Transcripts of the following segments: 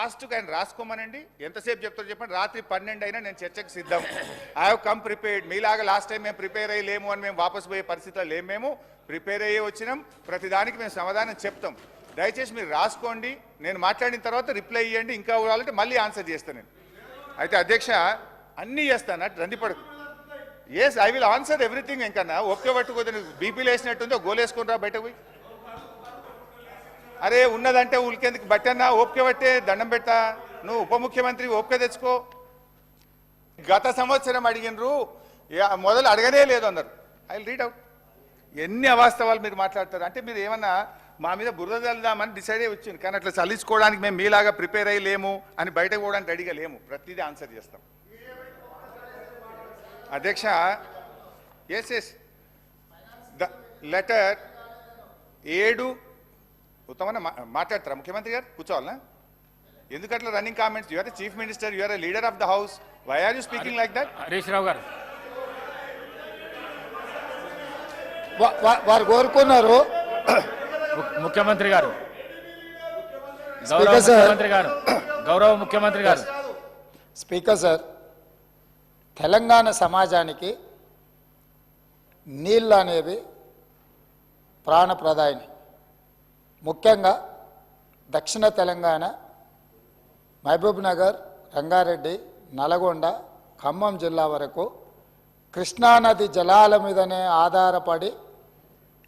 లాస్ట్కి ఆయన రాసుకోమనండి, ఎంతసేపు చెప్తారో చెప్పండి. రాత్రి 12 అయినా నేను చర్చకు సిద్ధం. I have come prepared. మీలాగా లాస్ట్ టైం మేము ప్రిపేర్ అయ్యి లేము అని మేము వాపసు పోయే పరిస్థితిలో లేము. మేము ప్రిపేర్ అయ్యే వచ్చినాం. ప్రతిదానికి మేము సమాధానం చెప్తాం. దయచేసి మీరు రాసుకోండి. నేను మాట్లాడిన తర్వాత రిప్లై ఇవ్వండి. ఇంకా కావాలంటే మళ్ళీ ఆన్సర్ చేస్తాను నేను. అయితే అధ్యక్ష అన్నీ చేస్తాను, రందిపడకు. Yes, I will answer everything. ఇంకన్నా ఒకే పట్టుకోదు, బీపీలు వేసినట్టుందో గోలేసుకుని రా బయటకు పోయి. అరే ఉన్నదంటే ఉలికేందుకు బట్టన్నా ఓపిక పట్టే దండం పెట్టా. నువ్వు ఉప ముఖ్యమంత్రి ఓపిక తెచ్చుకో. గత సంవత్సరం అడిగినరు, మొదలు అడగనే లేదు అన్నారు. I will read out. ఎన్ని అవాస్తవాలు మీరు మాట్లాడతారు అంటే మీరు ఏమన్నా మా మీద బురద చల్లుదామని డిసైడ్ అయ్యి వచ్చింది. కానీ అట్లా చల్లించుకోవడానికి మేము మీలాగా ప్రిపేర్ అయ్యి లేము అని బయటకు పోవడానికి రెడీగా లేము. ప్రతిదీ ఆన్సర్ చేస్తాం అధ్యక్ష. ఎస్ ఎస్, ద లెటర్ 7 ఉత్తమన్న మాట్లాడతారా ముఖ్యమంత్రి గారు? కూర్చోవాలనా? ఎందుకట్లా running comments? You are the chief minister, you are the leader of the house. Why are you speaking like that? Harish Rao గారు వారు కోరుకున్నారు. ముఖ్యమంత్రి గారు, గౌరవ ముఖ్యమంత్రి గారు. స్పీకర్ సార్, తెలంగాణ సమాజానికి నీళ్ళు అనేవి ప్రాణప్రదాయిని. ముఖ్యంగా దక్షిణ తెలంగాణ, మహబూబ్ నగర్, రంగారెడ్డి, నల్గొండ, ఖమ్మం జిల్లా వరకు కృష్ణానది జలాల మీదనే ఆధారపడి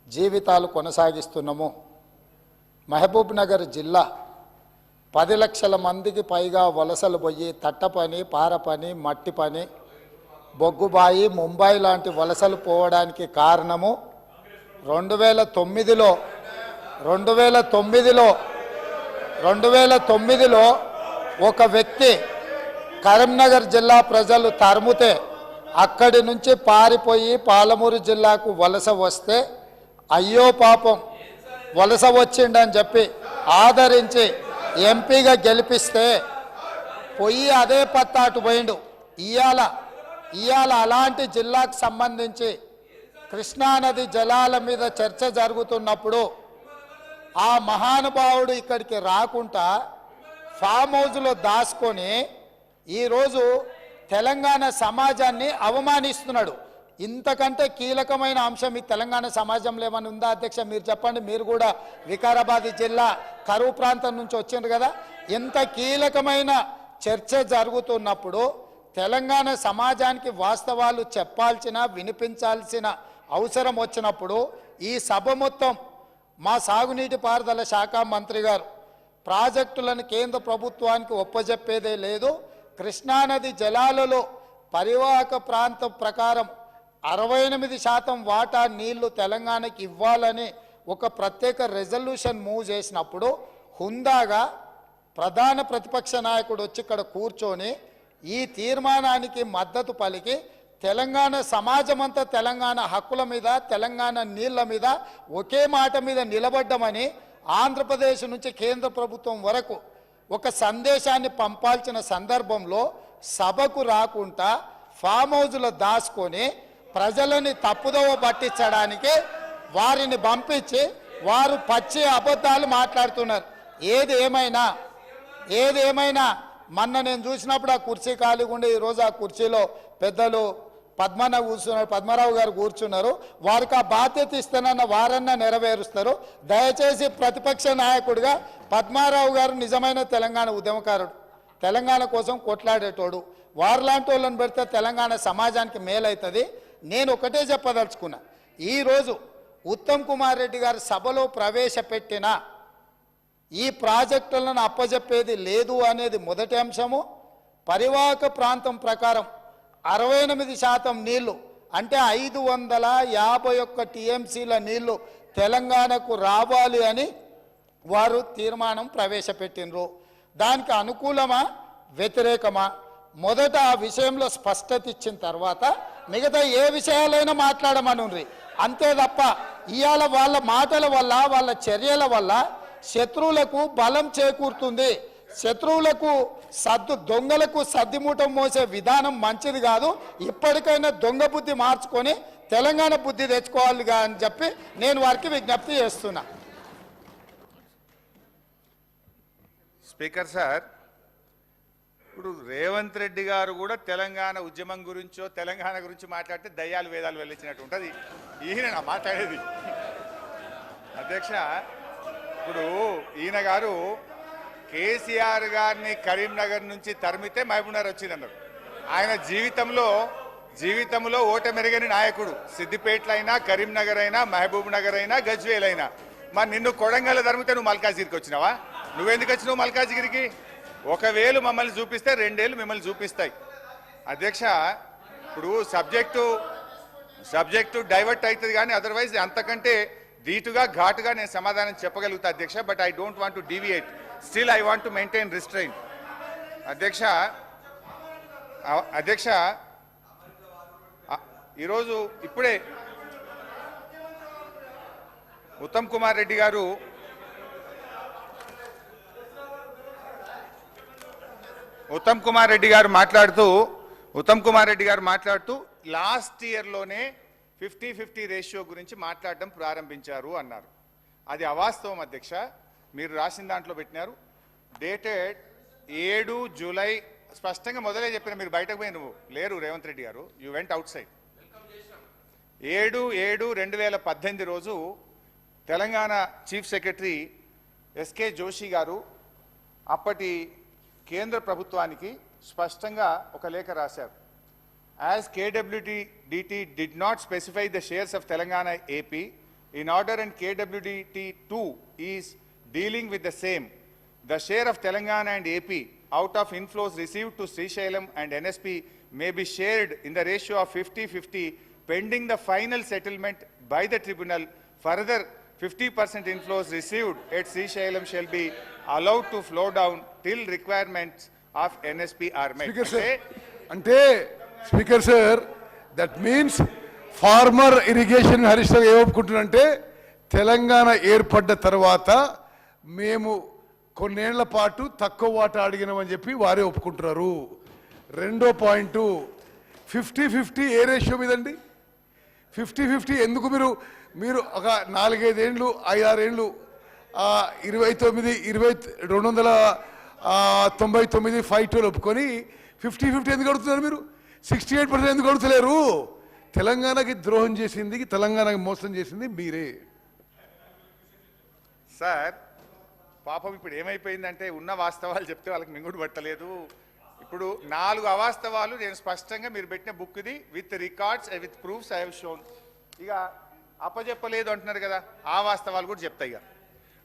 జీవితాలు కొనసాగిస్తున్నాము. మహబూబ్ నగర్ జిల్లా 10 లక్షల మందికి పైగా వలసలు పోయి తట్ట పని, పార పని, మట్టి పని, బొగ్గుబాయి, ముంబై లాంటి వలసలు పోవడానికి కారణము 2009లో ఒక వ్యక్తి కరీంనగర్ జిల్లా ప్రజలు తరుముతే అక్కడి నుంచి పారిపోయి పాలమూరు జిల్లాకు వలస వస్తే అయ్యో పాపం వలస వచ్చిండని చెప్పి ఆదరించి ఎంపీగా గెలిపిస్తే పోయి అదే పత్తాటు పోయిండు. ఇవాళ అలాంటి జిల్లాకు సంబంధించి కృష్ణానది జలాల మీద చర్చ జరుగుతున్నప్పుడు ఆ మహానుభావుడు ఇక్కడికి రాకుండా ఫామ్ హౌస్లో దాచుకొని ఈరోజు తెలంగాణ సమాజాన్ని అవమానిస్తున్నాడు. ఇంతకంటే కీలకమైన అంశం ఈ తెలంగాణ సమాజంలో ఏమైనా ఉందా అధ్యక్ష? మీరు చెప్పండి. మీరు కూడా వికారాబాద్ జిల్లా కరువు ప్రాంతం నుంచి వచ్చిండ్రు కదా. ఇంత కీలకమైన చర్చ జరుగుతున్నప్పుడు తెలంగాణ సమాజానికి వాస్తవాలు చెప్పాల్సిన, వినిపించాల్సిన అవసరం వచ్చినప్పుడు ఈ సభ మొత్తం మా సాగునీటి పారుదల శాఖ మంత్రి గారు ప్రాజెక్టులను కేంద్ర ప్రభుత్వానికి ఒప్పజెప్పేదే లేదు, కృష్ణానది జలాలలో పరివాహక ప్రాంతం ప్రకారం 68% వాటా నీళ్లు తెలంగాణకి ఇవ్వాలని ఒక ప్రత్యేక రెజల్యూషన్ మూవ్ చేసినప్పుడు హుందాగా ప్రధాన ప్రతిపక్ష నాయకుడు వచ్చి ఇక్కడ కూర్చొని ఈ తీర్మానానికి మద్దతు పలికి తెలంగాణ సమాజమంతా తెలంగాణ హక్కుల మీద, తెలంగాణ నీళ్ల మీద ఒకే మాట మీద నిలబడ్డమని ఆంధ్రప్రదేశ్ నుంచి కేంద్ర ప్రభుత్వం వరకు ఒక సందేశాన్ని పంపాల్సిన సందర్భంలో సభకు రాకుండా ఫామ్ హౌస్లో దాచుకొని ప్రజలని తప్పుదోవ పట్టించడానికి వారిని పంపించి వారు పచ్చి అబద్ధాలు మాట్లాడుతున్నారు. ఏది ఏమైనా మొన్న నేను చూసినప్పుడు ఆ కుర్చీ ఖాళీగా ఉండే ఈరోజు ఆ కుర్చీలో పెద్దలు పద్మరావు గారు కూర్చున్నారు. వారికి ఆ బాధ్యత ఇస్తానన్న వారన్నా నెరవేరుస్తారు. దయచేసి ప్రతిపక్ష నాయకుడిగా పద్మారావు గారు నిజమైన తెలంగాణ ఉద్యమకారుడు, తెలంగాణ కోసం కొట్లాడేటోడు. వారిలాంటి వాళ్ళని పెడితే తెలంగాణ సమాజానికి మేలవుతుంది. నేను ఒకటే చెప్పదలుచుకున్నా, ఈరోజు ఉత్తమ్ కుమార్ రెడ్డి గారు సభలో ప్రవేశపెట్టిన ఈ ప్రాజెక్టులను అప్పజెప్పేది లేదు అనేది మొదటి అంశము. పరివాహక ప్రాంతం ప్రకారం 68% నీళ్లు అంటే 551 టీఎంసీల నీళ్లు తెలంగాణకు రావాలి అని వారు తీర్మానం ప్రవేశపెట్టినరు. దానికి అనుకూలమా వ్యతిరేకమా మొదట ఆ విషయంలో స్పష్టత ఇచ్చిన తర్వాత మిగతా ఏ విషయాలైనా మాట్లాడమనుండ్రి. అంతే తప్ప ఇవాళ వాళ్ళ మాటల వల్ల, వాళ్ళ చర్యల వల్ల శత్రువులకు బలం చేకూరుతుంది. శత్రువులకు దొంగలకు సద్దిమూటం మోసే విధానం మంచిది కాదు. ఇప్పటికైనా దొంగ బుద్ధి మార్చుకొని తెలంగాణ బుద్ధి తెచ్చుకోవాలిగా అని చెప్పి నేను వారికి విజ్ఞప్తి చేస్తున్నా. స్పీకర్ సార్, ఇప్పుడు రేవంత్ రెడ్డి గారు కూడా తెలంగాణ ఉద్యమం గురించో తెలంగాణ గురించి మాట్లాడితే దయ్యాలు వేదాలు వెళ్ళించినట్టు ఉంటుంది. ఈయన నా మాట్లాడేది అధ్యక్ష. ఇప్పుడు ఈయన గారు కేసీఆర్ గారిని కరీంనగర్ నుంచి తరిమితే మహబూబ్నగర్ వచ్చిందన్నారు. ఆయన జీవితంలో ఓటమెరగని నాయకుడు. సిద్దిపేటలో అయినా, కరీంనగర్ అయినా, మహబూబ్ నగర్ అయినా, గజ్వేల్ అయినా. మరి నిన్ను కొడంగల్ తరిమితే నువ్వు మల్కాజిగిరికి వచ్చినావా? నువ్వెందుకు వచ్చినావు మల్కాజిగిరికి? ఒకవేళ మమ్మల్ని చూపిస్తే 2 ఏళ్ళు మిమ్మల్ని చూపిస్తాయి అధ్యక్ష. ఇప్పుడు సబ్జెక్టు డైవర్ట్ అవుతుంది కానీ అదర్వైజ్ అంతకంటే ధీటుగా ఘాటుగా నేను సమాధానం చెప్పగలుగుతా అధ్యక్ష. But I don't want to deviate, still I want to maintain restrain అధ్యక్ష. ఈరోజు ఇప్పుడే ఉత్తమ్ కుమార్ రెడ్డి గారు మాట్లాడుతూ లాస్ట్ ఇయర్లోనే 50-50 రేషియో గురించి మాట్లాడడం ప్రారంభించారు అన్నారు. అది అవాస్తవం అధ్యక్ష. మీరు రాసిన దాంట్లో పెట్టినారు డేటెడ్ 7 జూలై. స్పష్టంగా మొదలే చెప్పిన, మీరు బయటకు పోయి నువ్వు లేరు రేవంత్ రెడ్డి గారు, యూ వెంట్ అవుట్ సైడ్. 7/7/2018 రోజు Telangana chief secretary SK Joshi గారు అప్పటి కేంద్ర ప్రభుత్వానికి స్పష్టంగా ఒక లేఖ రాశారు. As KWDT did not specify the shares of Telangana AP, in order and KWDT2 is dealing with the same, the share of Telangana and AP out of inflows received to Srisailam and NSP may be shared in the ratio of 50-50 pending the final settlement by the tribunal. Further, 50% inflows received at Srisailam shall be allowed to flow down till requirements of NSP are met. Speaker sir, that means former irrigation Harish Rao ఏమనుకుంటున్నారంటే తెలంగాణ ఏర్పడ్డ తర్వాత మేము కొన్నేళ్ల పాటు తక్కువ వాటా అడిగినామని చెప్పి వారే ఒప్పుకుంటున్నారు. రెండో పాయింట్ 50-50 ఏ రేషియో మీదండి? 50-50 ఎందుకు? మీరు ఒక 4-5 ఏళ్ళు 5-6 ఏళ్ళు 299 5-2 ఒప్పుకొని 50-50 ఎందుకు అడుగుతున్నారు? మీరు 68% ఎందుకు అడుగుతలేరు? తెలంగాణకి ద్రోహం చేసింది, తెలంగాణకి మోసం చేసింది మీరే సార్. పాపం ఇప్పుడు ఏమైపోయిందంటే ఉన్న వాస్తవాలు చెప్తే వాళ్ళకి మింగుడు పట్టలేదు. ఇప్పుడు 4 అవాస్తవాలు నేను స్పష్టంగా మీరు పెట్టిన బుక్ది with records with proofs I have shown. ఇక అప్పచెప్పలేదు అంటున్నారు కదా, ఆ వాస్తవాలు కూడా చెప్తాయి. ఇక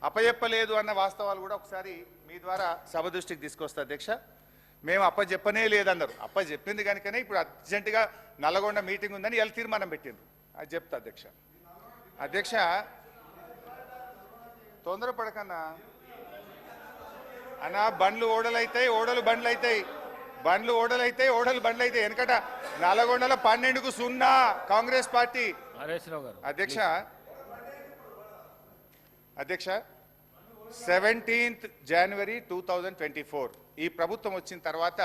అప్పచెప్పలేదు అన్న వాస్తవాలు కూడా ఒకసారి మీ ద్వారా సభ దృష్టికి తీసుకొస్తా అధ్యక్ష. మేము అప్పచెప్పనే లేదన్నారు. అప్పచెప్పింది కనుకనే ఇప్పుడు అర్జెంటుగా నల్లగొండ మీటింగ్ ఉందని ఇలా తీర్మానం పెట్టిండ్రు. అది చెప్తా అధ్యక్ష. తొందరపడకన్నా అన్నా, బండ్లు ఓడలైతాయి, ఓడలు బండ్లు అవుతాయి, బండ్లు ఓడలైతాయి, ఓడలు బండ్లు అవుతాయి. వెనకట నల్లగొండలో 12కు 0 కాంగ్రెస్ పార్టీ అధ్యక్ష. 17th January 2024 ఈ ప్రభుత్వం వచ్చిన తర్వాత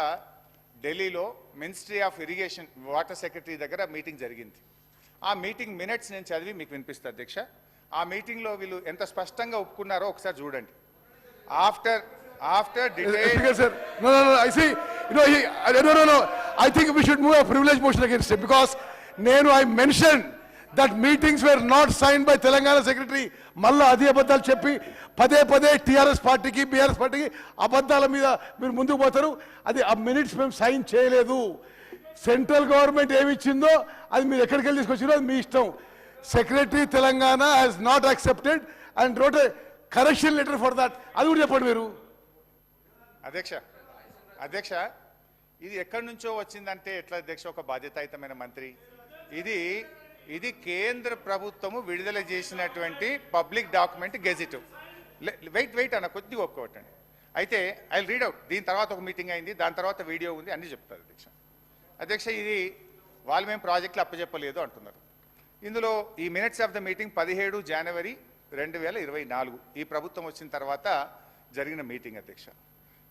ఢిల్లీలో ministry of irrigation water secretary దగ్గర మీటింగ్ జరిగింది. ఆ మీటింగ్ మినిట్స్ నేను చదివి మీకు వినిపిస్తా అధ్యక్ష. ఆ మీటింగ్లో వీళ్ళు ఎంత స్పష్టంగా ఒప్పుకున్నారో ఒకసారి చూడండి. After detailed... Sir, no, I see. No, I think we should move a privilege motion against him because I mentioned that meetings were not signed by Telangana secretary. మళ్ళా అదే అబద్ధాలు చెప్పి పదే టీఆర్ఎస్ పార్టీకి బీఆర్ఎస్ పార్టీకి అబద్ధాల మీద మీరు ముందుకు పోతారు. అది ఆ మినిట్స్ మేము సైన్ చేయలేదు. సెంట్రల్ గవర్నమెంట్ ఏమి ఇచ్చిందో అది మీరు ఎక్కడికి వెళ్ళి తీసుకొచ్చిందో అది మీ ఇష్టం. Secretary Telangana has not accepted and wrote a correction letter for that. అది కూడా చెప్పండి మీరు అధ్యక్ష. ఇది ఎక్కడి నుంచో వచ్చిందంటే ఎట్లా అధ్యక్ష? ఒక బాధ్యతాయుతమైన మంత్రి. ఇది కేంద్ర ప్రభుత్వము విడుదల చేసినటువంటి పబ్లిక్ డాక్యుమెంట్ గెజిట్. వెయిట్ అన్న కొద్దిగా ఒప్పుకోవటండి. అయితే ఐ రీడ్ అవుట్. దీని తర్వాత ఒక మీటింగ్ అయింది, దాని తర్వాత వీడియో ఉంది, అన్నీ చెప్తారు అధ్యక్ష. ఇది వాళ్ళు మేము ప్రాజెక్టులు అప్పచెప్పలేదు అంటున్నారు. ఇందులో ఈ మినిట్స్ ఆఫ్ ద మీటింగ్ 17 జనవరి 2024 ఈ ప్రభుత్వం వచ్చిన తర్వాత జరిగిన మీటింగ్ అధ్యక్ష.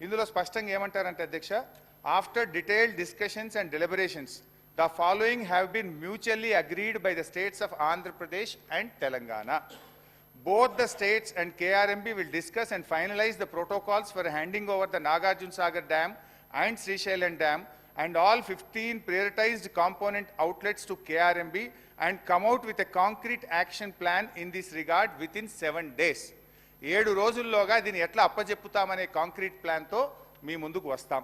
ఇందులో స్పష్టంగా ఏమంటారంటే అధ్యక్ష, after detailed discussions and deliberations the following have been mutually agreed by the states of Andhra Pradesh and Telangana. Both the states and KRMB will discuss and finalize the protocols for handing over the Nagarjuna Sagar Dam and Srisailam Dam and all 15 prioritized component outlets to KRMB and come out with a concrete action plan in this regard within 7 days. 7 రోజుల్లోగా దీన్ని ఎట్లా అప్పచెప్పుతామనే concrete ప్లాన్తో మీ ముందుకు వస్తాం.